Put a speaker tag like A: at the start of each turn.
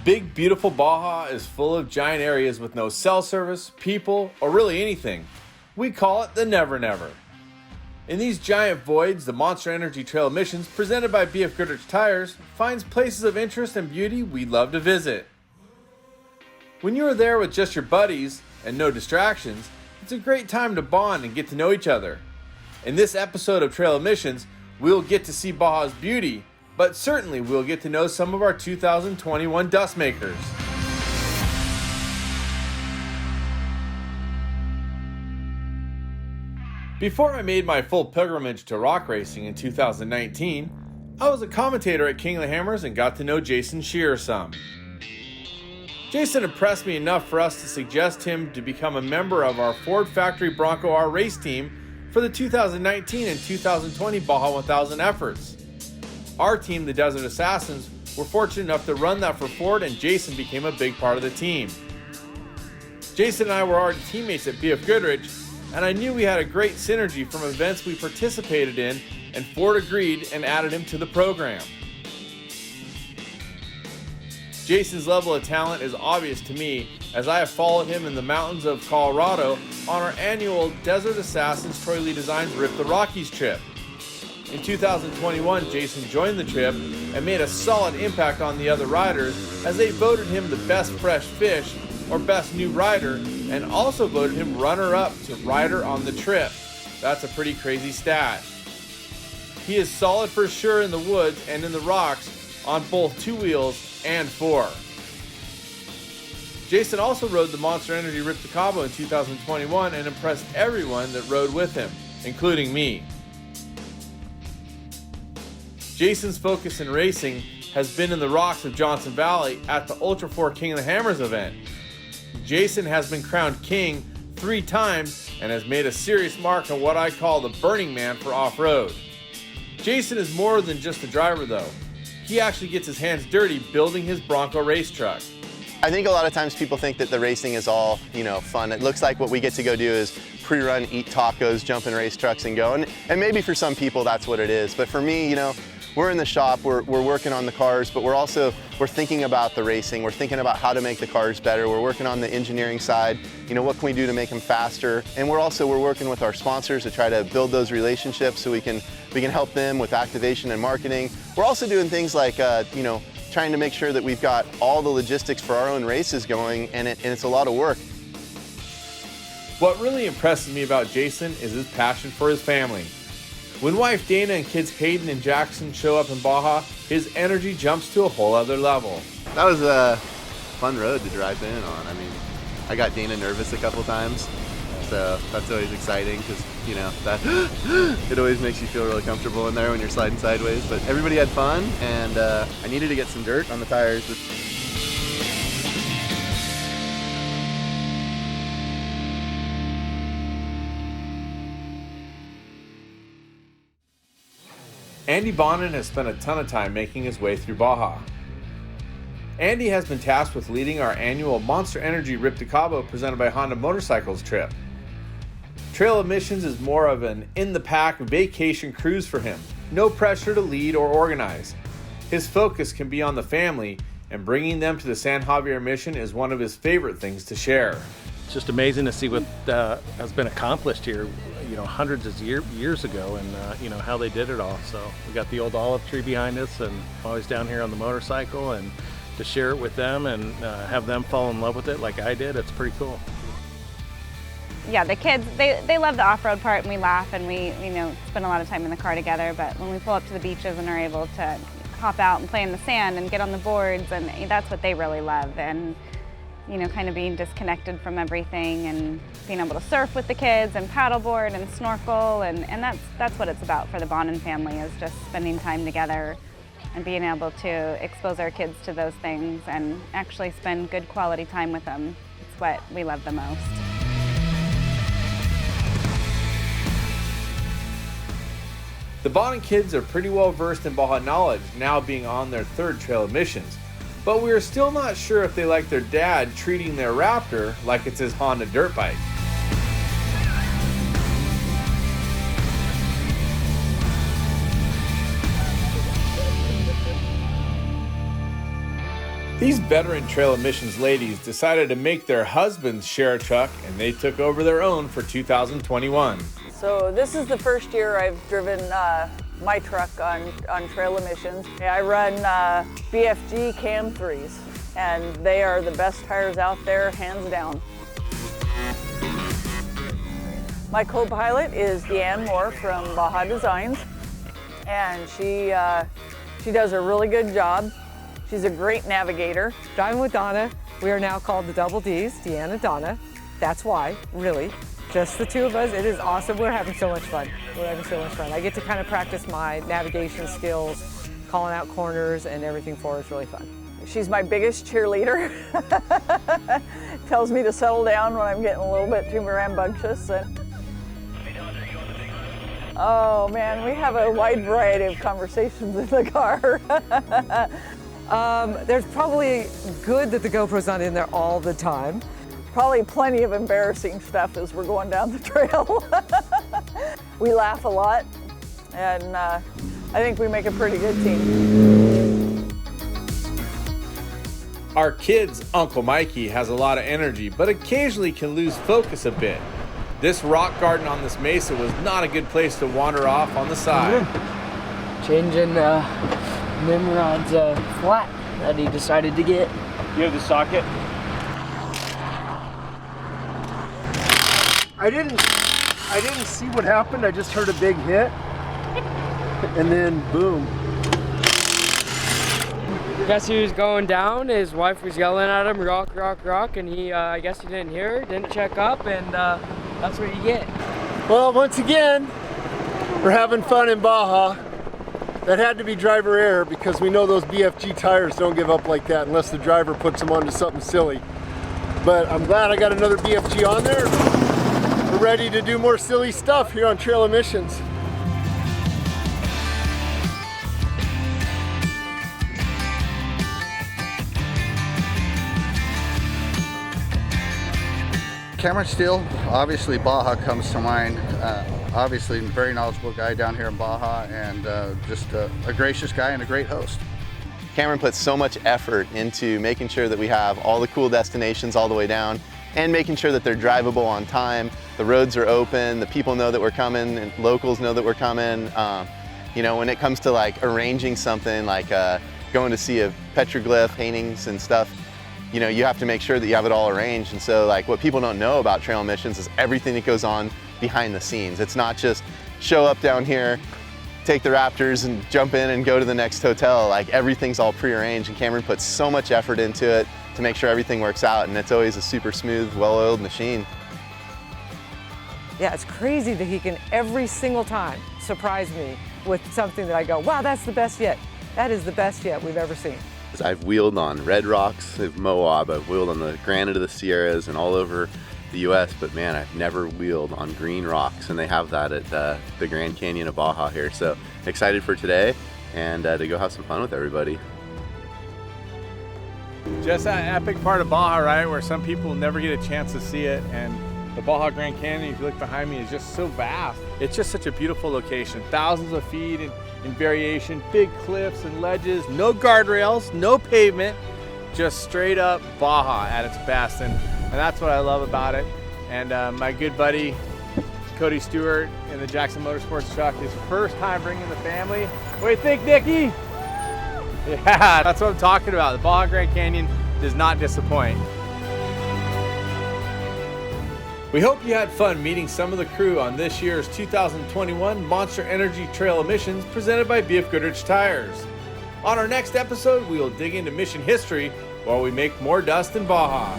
A: Big, beautiful Baja is full of giant areas with no cell service, people, or really anything. We call it the Never Never. In these giant voids, the Monster Energy Trail Missions, presented by BF Goodrich Tires, finds places of interest and beauty we'd love to visit. When you are there with just your buddies and no distractions, it's a great time to bond and get to know each other. In this episode of Trail Missions, we'll get to see Baja's beauty, but certainly we'll get to know some of our 2021 dust makers. Before I made my full pilgrimage to rock racing in 2019, I was a commentator at King of the Hammers and got to know Jason Shearer some. Jason impressed me enough for us to suggest him to become a member of our Ford Factory Bronco R race team for the 2019 and 2020 Baja 1000 efforts. Our team, the Desert Assassins, were fortunate enough to run that for Ford, and Jason became a big part of the team. Jason and I were already teammates at BF Goodrich, and I knew we had a great synergy from events we participated in, and Ford agreed and added him to the program. Jason's level of talent is obvious to me, as I have followed him in the mountains of Colorado on our annual Desert Assassins Troy Lee Designs Rip the Rockies trip. In 2021, Jason joined the trip and made a solid impact on the other riders, as they voted him the best fresh fish or best new rider, and also voted him runner-up to rider on the trip. That's a pretty crazy stat. He is solid for sure in the woods and in the rocks on both two wheels and four. Jason also rode the Monster Energy Rip to Cabo in 2021 and impressed everyone that rode with him, including me. Jason's focus in racing has been in the rocks of Johnson Valley at the Ultra 4 King of the Hammers event. Jason has been crowned king 3 times and has made a serious mark on what I call the Burning Man for off-road. Jason is more than just a driver though. He actually gets his hands dirty building his Bronco race truck.
B: I think a lot of times people think that the racing is all, fun. It looks like what we get to go do is pre-run, eat tacos, jump in race trucks and go. And maybe for some people that's what it is. But for me, we're in the shop, we're working on the cars, but we're thinking about the racing. We're thinking about how to make the cars better. We're working on the engineering side. What can we do to make them faster? And we're working with our sponsors to try to build those relationships so we can help them with activation and marketing. We're also doing things like, trying to make sure that we've got all the logistics for our own races going, and it's a lot of work.
A: What really impresses me about Jason is his passion for his family. When wife Dana and kids Hayden and Jackson show up in Baja, his energy jumps to a whole other level.
B: That was a fun road to drive in on. I got Dana nervous a couple times, so that's always exciting because, it always makes you feel really comfortable in there when you're sliding sideways. But everybody had fun, and I needed to get some dirt on the tires.
A: Andy Bonnen has spent a ton of time making his way through Baja. Andy has been tasked with leading our annual Monster Energy Rip to Cabo presented by Honda Motorcycles trip. Trail of Missions is more of an in-the-pack vacation cruise for him. No pressure to lead or organize. His focus can be on the family, and bringing them to the San Javier mission is one of his favorite things to share.
C: It's just amazing to see what has been accomplished here, hundreds of years ago, and how they did it all. So we got the old olive tree behind us, and always down here on the motorcycle, and to share it with them and have them fall in love with it like I did, it's pretty cool.
D: Yeah, the kids, they love the off-road part, and we laugh, and we spend a lot of time in the car together. But when we pull up to the beaches and are able to hop out and play in the sand and get on the boards, and that's what they really love. And kind of being disconnected from everything and being able to surf with the kids and paddleboard and snorkel, and that's what it's about for the Bonnen family, is just spending time together and being able to expose our kids to those things and actually spend good quality time with them. It's what we love the most.
A: The Bonnen kids are pretty well versed in Baja knowledge, now being on their 3rd Trail of Missions. But we are still not sure if they like their dad treating their Raptor like it's his Honda dirt bike. These veteran trail emissions ladies decided to make their husbands share a truck, and they took over their own for 2021.
E: So this is the first year I've driven my truck on trail emissions. I run BFG Cam 3s, and they are the best tires out there, hands down. My co-pilot is Deanne Moore from Baja Designs, and she does a really good job. She's a great navigator.
F: Driving with Donna, we are now called the Double Ds, Deanne and Donna. That's why, really. Just the two of us, it is awesome. We're having so much fun. We're having so much fun. I get to kind of practice my navigation skills, calling out corners and everything for her. It's really fun.
E: She's my biggest cheerleader. Tells me to settle down when I'm getting a little bit too rambunctious. Oh man, we have a wide variety of conversations in the car.
F: There's probably good that the GoPro's not in there all the time.
E: Probably plenty of embarrassing stuff as we're going down the trail. We laugh a lot, and I think we make a pretty good team.
A: Our kid's Uncle Mikey has a lot of energy, but occasionally can lose focus a bit. This rock garden on this mesa was not a good place to wander off on the side.
G: Changing Nimrod's flat that he decided to get.
H: You have the socket? I didn't see what happened. I just heard a big hit, and then boom.
G: I guess he was going down. His wife was yelling at him, rock, rock, rock, and he, I guess he didn't hear her, didn't check up, and that's what you get.
H: Well, once again, we're having fun in Baja. That had to be driver error because we know those BFG tires don't give up like that unless the driver puts them onto something silly. But I'm glad I got another BFG on there. We're ready to do more silly stuff here on Trail Emissions.
I: Cameron Steele, obviously Baja comes to mind. Obviously a very knowledgeable guy down here in Baja, and just a gracious guy and a great host.
B: Cameron puts so much effort into making sure that we have all the cool destinations all the way down and making sure that they're drivable on time. The roads are open, the people know that we're coming, and locals know that we're coming. You know, when it comes to like arranging something like going to see a petroglyph, paintings and stuff, you know, you have to make sure that you have it all arranged. And so like what people don't know about trail emissions is everything that goes on behind the scenes. It's not just show up down here, take the Raptors and jump in and go to the next hotel. Like everything's all prearranged, and Cameron puts so much effort into it to make sure everything works out, and it's always a super smooth, well-oiled machine.
F: Yeah, it's crazy that he can every single time surprise me with something that I go, wow, that's the best yet. That is the best yet we've ever seen.
B: I've wheeled on Red Rocks of Moab, I've wheeled on the Granite of the Sierras and all over the US, but man, I've never wheeled on green rocks, and they have that at the Grand Canyon of Baja here. So excited for today and to go have some fun with everybody.
A: Just that epic part of Baja, right, where some people never get a chance to see it, and the Baja Grand Canyon, if you look behind me, is just so vast. It's just such a beautiful location. Thousands of feet in variation, big cliffs and ledges, no guardrails, no pavement, just straight up Baja at its best. And that's what I love about it. And my good buddy, Cody Stewart in the Jackson Motorsports truck, his first time bringing the family. What do you think, Nicky? Yeah, that's what I'm talking about. The Baja Grand Canyon does not disappoint. We hope you had fun meeting some of the crew on this year's 2021 Monster Energy Trail Emissions presented by BF Goodrich Tires. On our next episode, we will dig into mission history while we make more dust in Baja.